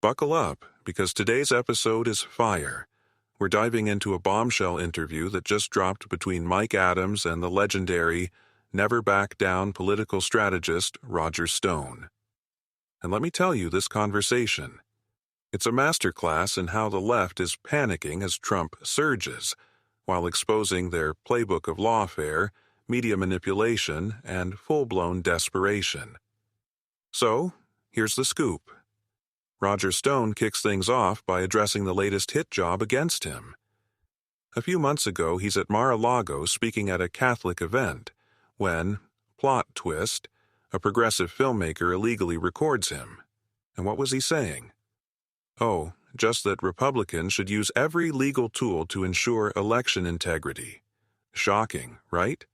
Buckle up, because today's episode is fire. We're diving into a bombshell interview that just dropped between Mike Adams and the legendary, never-back-down political strategist Roger Stone. And let me tell you this conversation. It's a masterclass in how the left is panicking as Trump surges, while exposing their playbook of lawfare, media manipulation, and full-blown desperation. So, here's the scoop. Roger Stone kicks things off by addressing the latest hit job against him. A few months ago, he's at Mar-a-Lago speaking at a Catholic event when, plot twist, a progressive filmmaker illegally records him. And what was he saying? Oh, just that Republicans should use every legal tool to ensure election integrity. Shocking, right?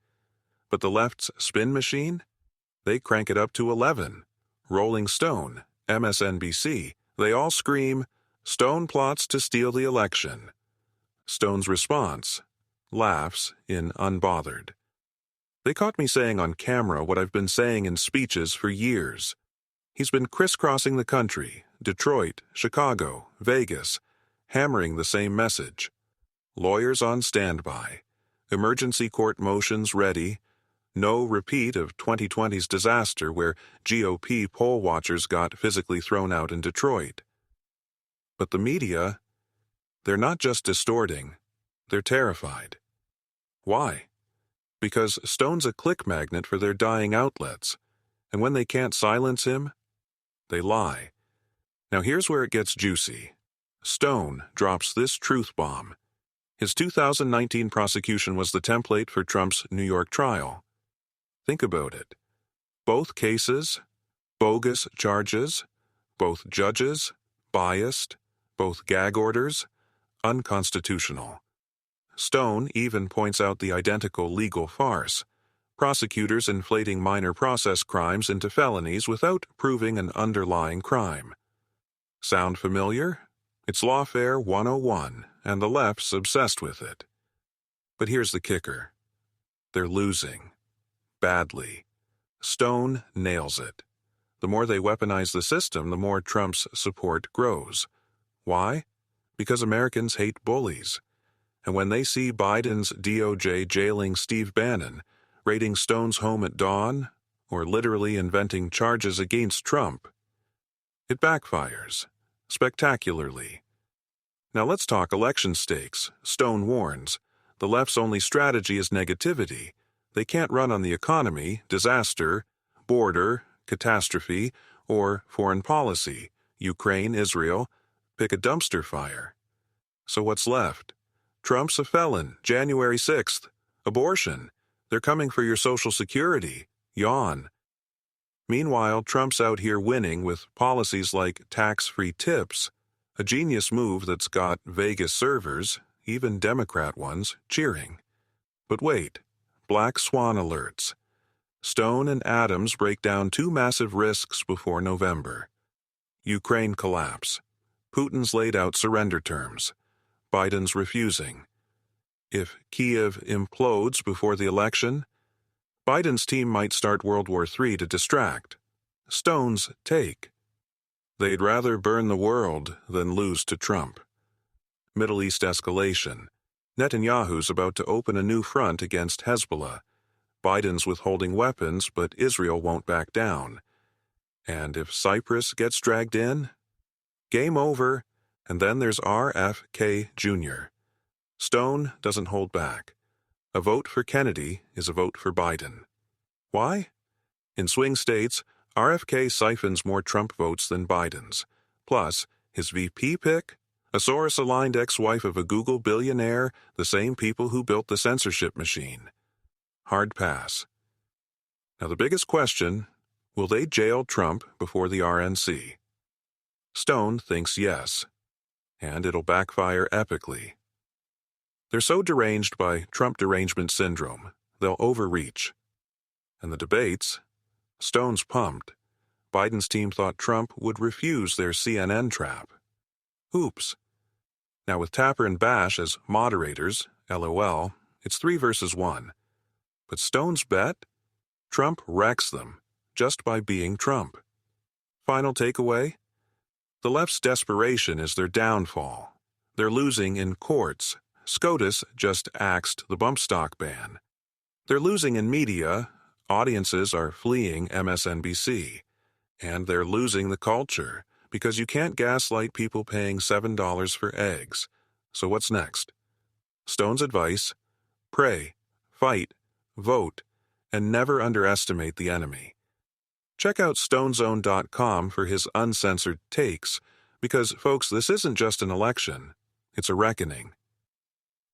But the left's spin machine? They crank it up to 11. Rolling Stone, MSNBC, they all scream, "Stone plots to steal the election." Stone's response, laughs in unbothered. They caught me saying on camera what I've been saying in speeches for years. He's been crisscrossing the country, Detroit, Chicago, Vegas, hammering the same message. Lawyers on standby, emergency court motions ready, no repeat of 2020's disaster where GOP poll watchers got physically thrown out in Detroit. But the media, they're not just distorting, they're terrified. Why? Because Stone's a click magnet for their dying outlets, and when they can't silence him, they lie. Now here's where it gets juicy. Stone drops this truth bomb. His 2019 prosecution was the template for Trump's New York trial. Think about it. Both cases, bogus charges, both judges, biased, both gag orders, unconstitutional. Stone even points out the identical legal farce. Prosecutors inflating minor process crimes into felonies without proving an underlying crime. Sound familiar? It's Lawfare 101, and the left's obsessed with it. But here's the kicker. They're losing. Badly. Stone nails it. The more they weaponize the system, the more Trump's support grows. Why? Because Americans hate bullies. And when they see Biden's DOJ jailing Steve Bannon, raiding Stone's home at dawn, or literally inventing charges against Trump, it backfires, spectacularly. Now let's talk election stakes. Stone warns, the left's only strategy is negativity. They can't run on the economy, disaster, border, catastrophe, or foreign policy, Ukraine, Israel, pick a dumpster fire. So what's left? Trump's a felon, January 6th. Abortion. They're coming for your Social Security. Yawn. Meanwhile, Trump's out here winning with policies like tax-free tips, a genius move that's got Vegas servers, even Democrat ones, cheering. But wait. Black swan alerts. Stone and Adams break down two massive risks before November. Ukraine collapse. Putin's laid out surrender terms. Biden's refusing. If Kiev implodes before the election, Biden's team might start World War III to distract. Stone's take. They'd rather burn the world than lose to Trump. Middle East escalation. Netanyahu's about to open a new front against Hezbollah. Biden's withholding weapons, but Israel won't back down. And if Cyprus gets dragged in? Game over, and then there's RFK Jr. Stone doesn't hold back. A vote for Kennedy is a vote for Biden. Why? In swing states, RFK siphons more Trump votes than Biden's. Plus, his VP pick? A Soros-aligned ex-wife of a Google billionaire, the same people who built the censorship machine. Hard pass. Now the biggest question, will they jail Trump before the RNC? Stone thinks yes, and it'll backfire epically. They're so deranged by Trump derangement syndrome, they'll overreach. And the debates? Stone's pumped. Biden's team thought Trump would refuse their CNN trap. Oops. Now with Tapper and Bash as moderators, LOL, it's 3 versus 1. But Stone's bet? Trump wrecks them, just by being Trump. Final takeaway? The left's desperation is their downfall. They're losing in courts. SCOTUS just axed the bump stock ban. They're losing in media. Audiences are fleeing MSNBC. And they're losing the culture, because you can't gaslight people paying $7 for eggs. So what's next? Stone's advice: pray, fight, vote, and never underestimate the enemy. Check out stonezone.com for his uncensored takes, because, folks, this isn't just an election, it's a reckoning.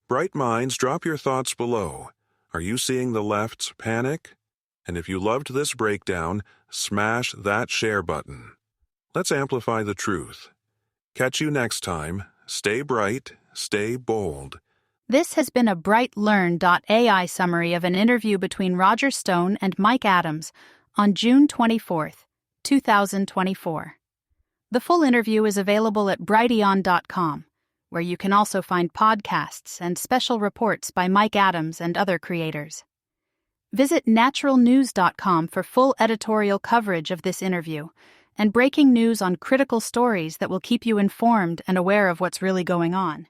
Bright minds, drop your thoughts below. Are you seeing the left's panic? And if you loved this breakdown, smash that share button. Let's amplify the truth. Catch you next time. Stay bright, stay bold. This has been a BrightLearn.ai summary of an interview between Roger Stone and Mike Adams on June 24, 2024. The full interview is available at brighteon.com, where you can also find podcasts and special reports by Mike Adams and other creators. Visit naturalnews.com for full editorial coverage of this interview and breaking news on critical stories that will keep you informed and aware of what's really going on.